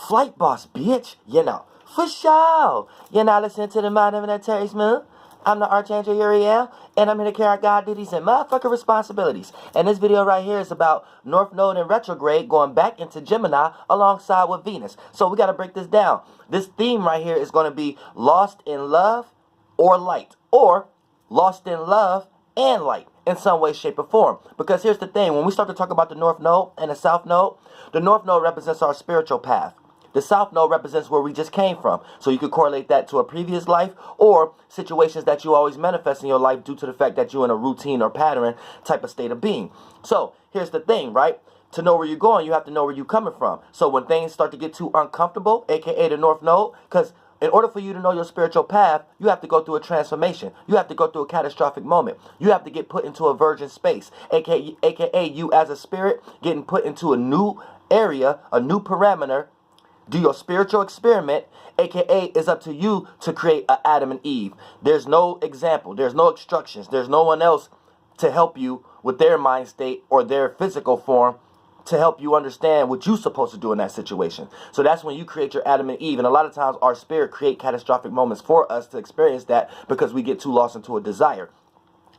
Flight boss, bitch. For sure. You're not listening to the mind of that Terry Smooth. I'm the Archangel Uriel, and I'm here to carry out God duties and motherfucking responsibilities. And this video right here is about North Node and retrograde going back into Gemini alongside with Venus. So we got to break this down. This theme right here is going to be lost in love or light, or lost in love and light in some way, shape, or form. Because here's the thing, when we start to talk about the North Node and the South Node, the North Node represents our spiritual path. The South Node represents where we just came from. So you could correlate that to a previous life or situations that you always manifest in your life due to the fact that you're in a routine or pattern type of state of being. So here's the thing, right? To know where you're going, you have to know where you're coming from. So when things start to get too uncomfortable, aka the North Node, because in order for you to know your spiritual path, you have to go through a transformation. You have to go through a catastrophic moment. You have to get put into a virgin space, aka you as a spirit getting put into a new area, a new parameter. Do your spiritual experiment, aka it's up to you to create a Adam and Eve. There's no example, there's no instructions, there's no one else to help you with their mind state or their physical form to help you understand what you're supposed to do in that situation. So that's when you create your Adam and Eve. And a lot of times our spirit create catastrophic moments for us to experience that because we get too lost into a desire,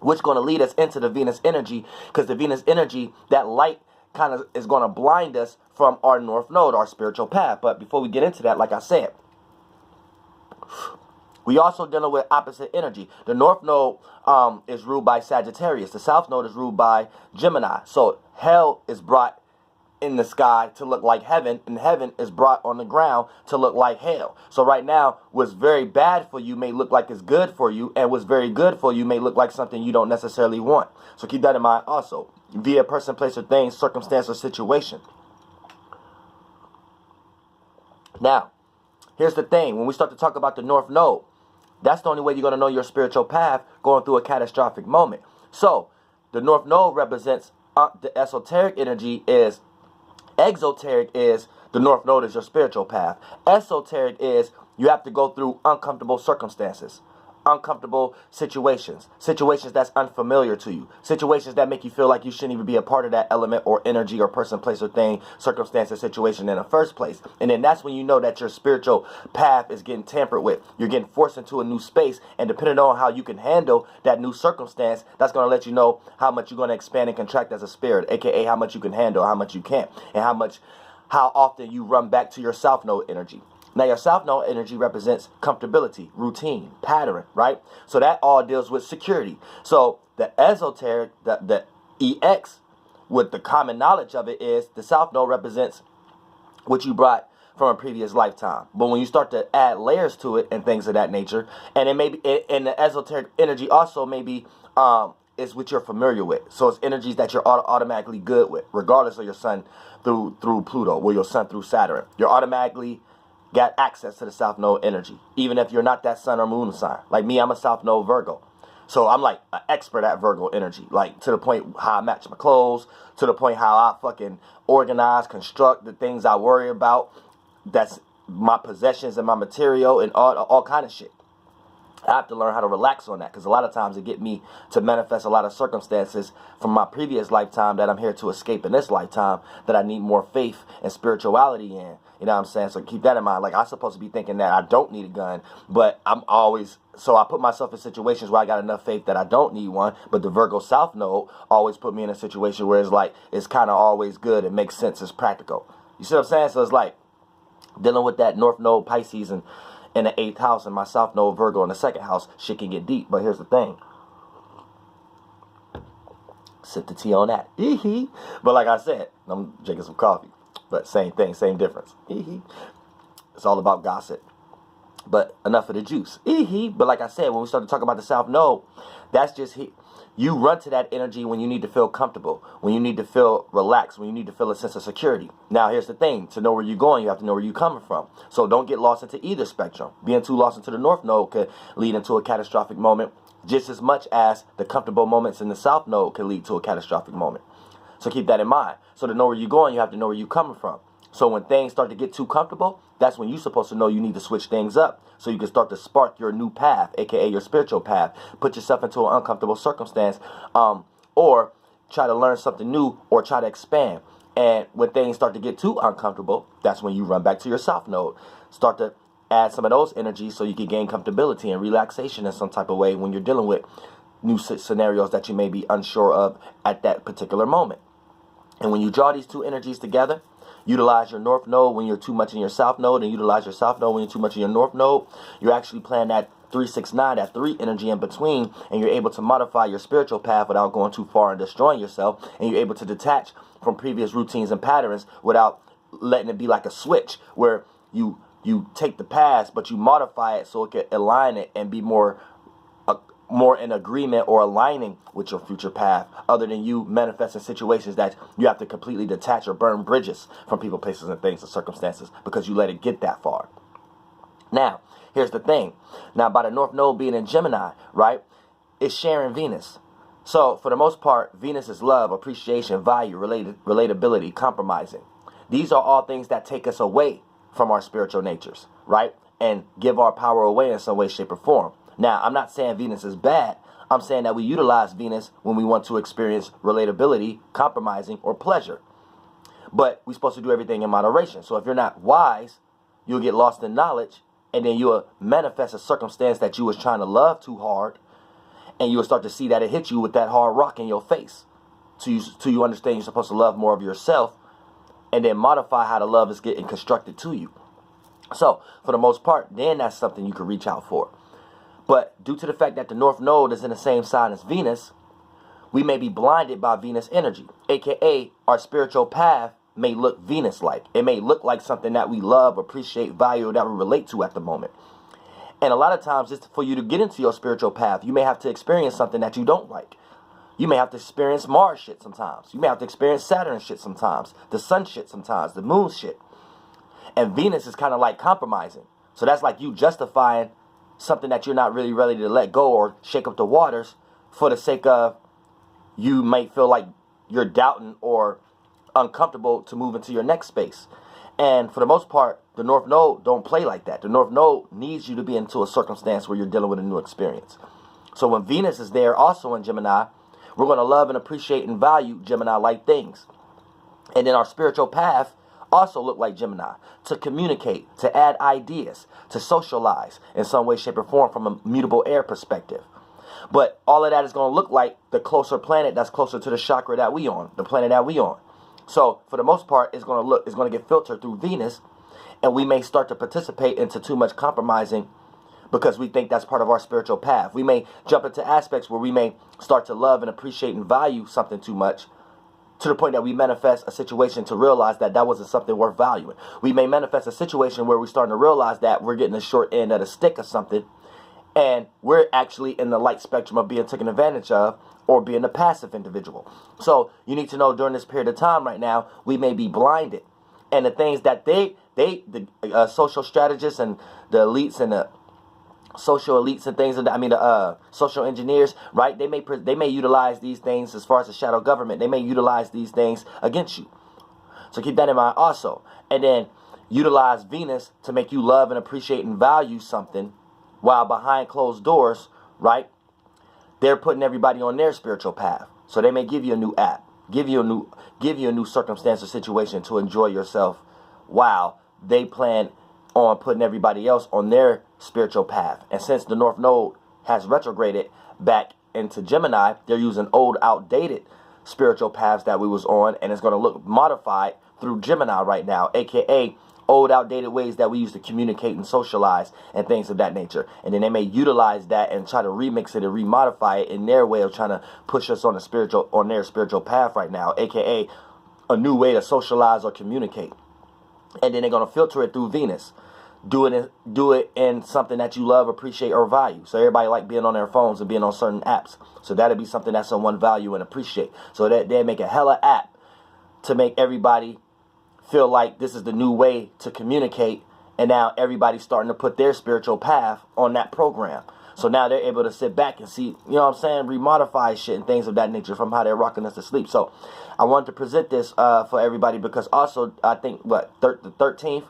which is going to lead us into the Venus energy, because the Venus energy, that light kind of is going to blind us from our North Node, our spiritual path. But before we get into that, like I said, we also dealing with opposite energy. The North Node is ruled by Sagittarius. The South Node is ruled by Gemini. So hell is brought in the sky to look like heaven, and heaven is brought on the ground to look like hell. So right now, what's very bad for you may look like it's good for you, and what's very good for you may look like something you don't necessarily want. So keep that in mind also, via person, place, or thing, circumstance, or situation. Now, here's the thing. When we start to talk about the North Node, that's the only way you're going to know your spiritual path, going through a catastrophic moment. So the North Node represents the esoteric energy. Is exoteric is the North Node is your spiritual path. Esoteric is you have to go through uncomfortable circumstances, uncomfortable situations that's unfamiliar to you, situations that make you feel like you shouldn't even be a part of that element or energy or person, place, or thing, circumstance, or situation in the first place. And then that's when you know that your spiritual path is getting tampered with. You're getting forced into a new space, and depending on how you can handle that new circumstance, that's going to let you know how much you're going to expand and contract as a spirit, aka how much you can handle, how much you can't, and how often you run back to your South Node energy. Now, your South Node energy represents comfortability, routine, pattern, right? So that all deals with security. So the esoteric, the EX, with the common knowledge of it, is the South Node represents what you brought from a previous lifetime. But when you start to add layers to it and things of that nature, and it may be, and the esoteric energy also maybe is what you're familiar with. So it's energies that you're automatically good with, regardless of your sun through Pluto or your sun through Saturn. You're automatically got access to the South Node energy, even if you're not that sun or moon sign. Like me, I'm a South Node Virgo. So I'm like an expert at Virgo energy, like to the point how I match my clothes, to the point how I fucking organize, construct the things I worry about. That's my possessions and my material and all kind of shit. I have to learn how to relax on that, because a lot of times it get me to manifest a lot of circumstances from my previous lifetime that I'm here to escape in this lifetime, that I need more faith and spirituality in. You know what I'm saying? So keep that in mind. Like, I'm supposed to be thinking that I don't need a gun, but so I put myself in situations where I got enough faith that I don't need one. But the Virgo South Node always put me in a situation where it's like, it's kind of always good. It makes sense. It's practical. You see what I'm saying? So it's like dealing with that North Node Pisces and in the 8th house, and my South Node Virgo in the 2nd house, shit can get deep. But here's the thing. Sip the tea on that. But like I said, I'm drinking some coffee. But same thing, same difference. It's all about gossip. But enough of the juice. But like I said, when we start to talk about the South Node, that's just you run to that energy when you need to feel comfortable, when you need to feel relaxed, when you need to feel a sense of security. Now, here's the thing. To know where you're going, you have to know where you're coming from. So don't get lost into either spectrum. Being too lost into the North Node could lead into a catastrophic moment, just as much as the comfortable moments in the South Node could lead to a catastrophic moment. So keep that in mind. So to know where you're going, you have to know where you're coming from. So when things start to get too comfortable, that's when you're supposed to know you need to switch things up, so you can start to spark your new path, aka your spiritual path. Put yourself into an uncomfortable circumstance, or try to learn something new, or try to expand. And when things start to get too uncomfortable, that's when you run back to your south node. Start to add some of those energies so you can gain comfortability and relaxation in some type of way when you're dealing with new scenarios that you may be unsure of at that particular moment. And when you draw these two energies together, utilize your north node when you're too much in your south node, and utilize your south node when you're too much in your north node, you're actually playing that 369, that 3 energy in between, and you're able to modify your spiritual path without going too far and destroying yourself, and you're able to detach from previous routines and patterns without letting it be like a switch where you take the past but you modify it so it can align it and be more in agreement or aligning with your future path, other than you manifesting situations that you have to completely detach or burn bridges from people, places, and things and circumstances because you let it get that far. Now, here's the thing. Now, by the North Node being in Gemini, right, it's sharing Venus. So, for the most part, Venus is love, appreciation, value, relatability, compromising. These are all things that take us away from our spiritual natures, right, and give our power away in some way, shape, or form. Now, I'm not saying Venus is bad. I'm saying that we utilize Venus when we want to experience relatability, compromising, or pleasure. But we're supposed to do everything in moderation. So if you're not wise, you'll get lost in knowledge, and then you'll manifest a circumstance that you was trying to love too hard, and you'll start to see that it hit you with that hard rock in your face. Till you understand you're supposed to love more of yourself, and then modify how the love is getting constructed to you. So, for the most part, then that's something you can reach out for. But due to the fact that the North Node is in the same sign as Venus, we may be blinded by Venus energy, aka our spiritual path may look Venus-like. It may look like something that we love, appreciate, value, that we relate to at the moment. And a lot of times, just for you to get into your spiritual path, you may have to experience something that you don't like. You may have to experience Mars shit sometimes. You may have to experience Saturn shit sometimes, the sun shit sometimes, the moon shit. And Venus is kind of like compromising. So that's like you justifying something that you're not really ready to let go or shake up the waters for the sake of you might feel like you're doubting or uncomfortable to move into your next space. And for the most part, the North Node don't play like that. The North Node needs you to be into a circumstance where you're dealing with a new experience. So when Venus is there also in Gemini, we're going to love and appreciate and value Gemini-like things. And then our spiritual path also look like Gemini, to communicate, to add ideas, to socialize in some way, shape, or form from a mutable air perspective. But all of that is going to look like the closer planet that's closer to the chakra that we on, the planet that we on. So for the most part, it's going to get filtered through Venus, and we may start to participate into too much compromising because we think that's part of our spiritual path. We may jump into aspects where we may start to love and appreciate and value something too much, to the point that we manifest a situation to realize that that wasn't something worth valuing. We may manifest a situation where we're starting to realize that we're getting the short end of the stick of something, and we're actually in the light spectrum of being taken advantage of or being a passive individual. So you need to know during this period of time right now, we may be blinded. And the things that the social strategists and the elites and the social elites and things, the social engineers, right? They may utilize these things as far as the shadow government. They may utilize these things against you. So keep that in mind also. And then utilize Venus to make you love and appreciate and value something, while behind closed doors, right, they're putting everybody on their spiritual path. So they may give you a new app, give you a new circumstance or situation to enjoy yourself, while they plan on putting everybody else on their spiritual path. And since the North Node has retrograded back into Gemini, they're using old, outdated spiritual paths that we was on, and it's going to look modified through Gemini right now, aka old, outdated ways that we used to communicate and socialize and things of that nature. And then they may utilize that and try to remix it and remodify it in their way of trying to push us on their spiritual path right now, aka a new way to socialize or communicate. And then they're going to filter it through Venus. Do it in something that you love, appreciate, or value. So everybody like being on their phones and being on certain apps. So that'll be something that someone value and appreciate. So that they make a hella app to make everybody feel like this is the new way to communicate. And now everybody's starting to put their spiritual path on that program. So now they're able to sit back and see, you know what I'm saying, remodify shit and things of that nature from how they're rocking us to sleep. So I wanted to present this for everybody because also I think, the 13th,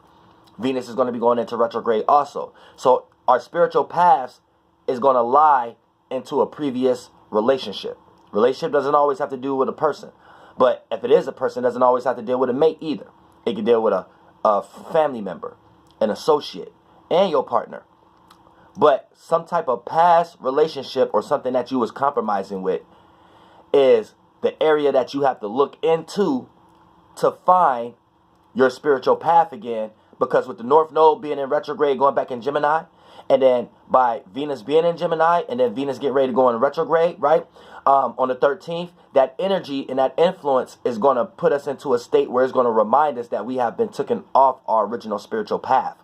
Venus is going to be going into retrograde also. So our spiritual paths is going to lie into a previous relationship. Relationship doesn't always have to do with a person. But if it is a person, it doesn't always have to deal with a mate either. It can deal with a family member, an associate, and your partner. But some type of past relationship or something that you was compromising with is the area that you have to look into to find your spiritual path again. Because with the North Node being in retrograde, going back in Gemini, and then by Venus being in Gemini, and then Venus getting ready to go in retrograde, right? On the 13th, that energy and that influence is going to put us into a state where it's going to remind us that we have been taken off our original spiritual path.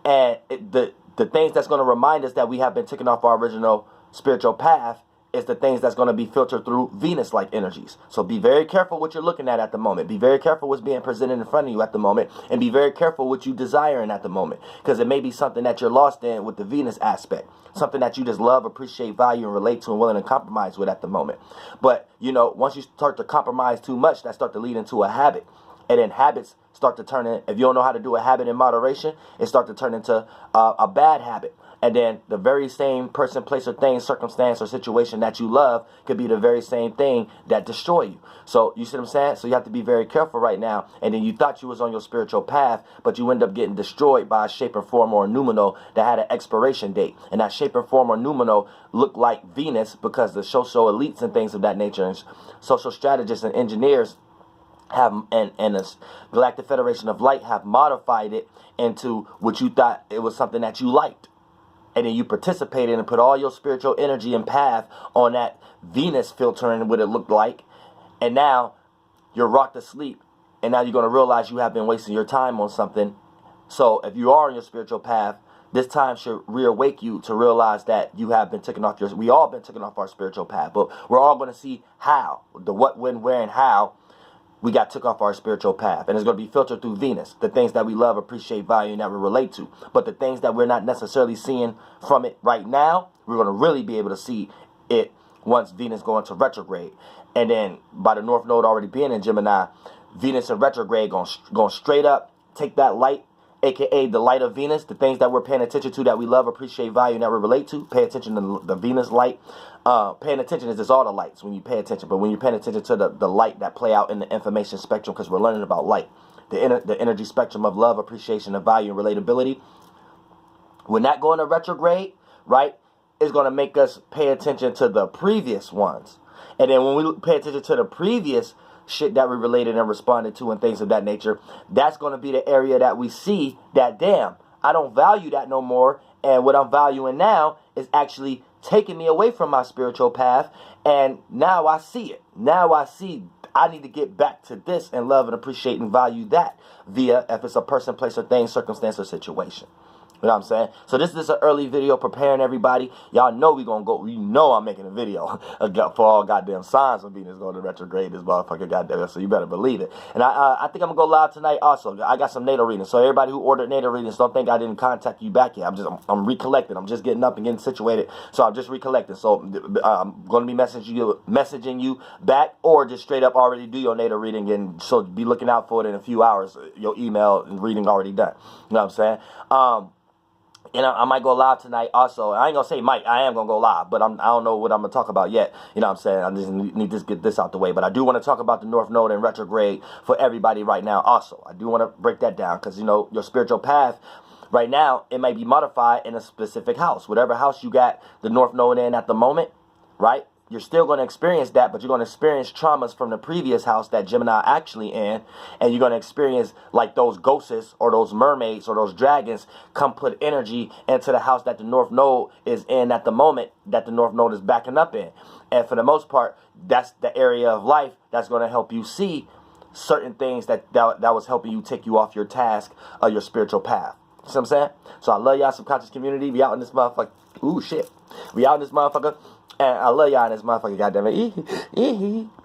And the things that's going to remind us that we have been taken off our original spiritual path is the things that's going to be filtered through Venus-like energies. So be very careful what you're looking at the moment. Be very careful what's being presented in front of you at the moment. And be very careful what you desiring at the moment. Because it may be something that you're lost in with the Venus aspect. Something that you just love, appreciate, value, and relate to and willing to compromise with at the moment. But, once you start to compromise too much, that start to lead into a habit. And then habits start to turn in, if you don't know how to do a habit in moderation, it start to turn into a bad habit. And then the very same person, place, or thing, circumstance, or situation that you love could be the very same thing that destroy you. So you see what I'm saying? So you have to be very careful right now. And then you thought you was on your spiritual path, but you end up getting destroyed by a shape or form or a numino that had an expiration date. And that shape or form or numino looked like Venus because the social elites and things of that nature, and social strategists and engineers have, and the Galactic Federation of Light have modified it into what you thought it was something that you liked. And then you participated and put all your spiritual energy and path on that Venus filtering what it looked like. And now you're rocked to sleep. And now you're going to realize you have been wasting your time on something. So if you are on your spiritual path, this time should reawake you to realize that you have been taken off we all been taken off our spiritual path. But we're all going to see how, the what, when, where, and how we got took off our spiritual path. And it's going to be filtered through Venus. The things that we love, appreciate, value, and that we relate to. But the things that we're not necessarily seeing from it right now, we're going to really be able to see it once Venus go into retrograde. And then by the North Node already being in Gemini, Venus in retrograde going straight up, take that light, a.k.a. the light of Venus, the things that we're paying attention to that we love, appreciate, value, and that we relate to. Pay attention to the Venus light. Paying attention is just all the lights when you pay attention. But when you're paying attention to the light that play out in the information spectrum, because we're learning about light, the energy spectrum of love, appreciation, and value, and relatability. When that go into retrograde, right, it's going to make us pay attention to the previous ones. And then when we pay attention to the previous shit that we related and responded to and things of that nature, that's going to be the area that we see that, damn, I don't value that no more. And what I'm valuing now is actually taking me away from my spiritual path. And now I see it. Now I see I need to get back to this and love and appreciate and value that via, if it's a person, place, or thing, circumstance, or situation. You know what I'm saying? So this is an early video preparing everybody. Y'all know we gonna go. You know I'm making a video for all goddamn signs when Venus going to retrograde this motherfucker goddamn. So you better believe it. And I think I'm gonna go live tonight also. I got some natal readings. So everybody who ordered natal readings, don't think I didn't contact you back yet. I'm recollecting. I'm just getting up and getting situated. So I'm just recollecting. So I'm gonna be messaging you back, or just straight up already do your natal reading, and so be looking out for it in a few hours. Your email and reading already done. You know what I'm saying? And I might go live tonight also. I ain't going to say might. I am going to go live. But I don't know what I'm going to talk about yet. You know what I'm saying? I just need to get this out the way. But I do want to talk about the North Node and retrograde for everybody right now also. I do want to break that down because, your spiritual path right now, it may be modified in a specific house. Whatever house you got the North Node in at the moment, right? You're still going to experience that, but you're going to experience traumas from the previous house that Gemini actually in, and you're going to experience like those ghosts or those mermaids or those dragons come put energy into the house that the North Node is in at the moment that the North Node is backing up in. And for the most part, that's the area of life that's going to help you see certain things that was helping you take you off your task or your spiritual path. You see what I'm saying? So I love y'all, subconscious community. We out in this motherfucker. Ooh, shit. We out in this motherfucker. And I love y'all in this motherfucker, goddammit.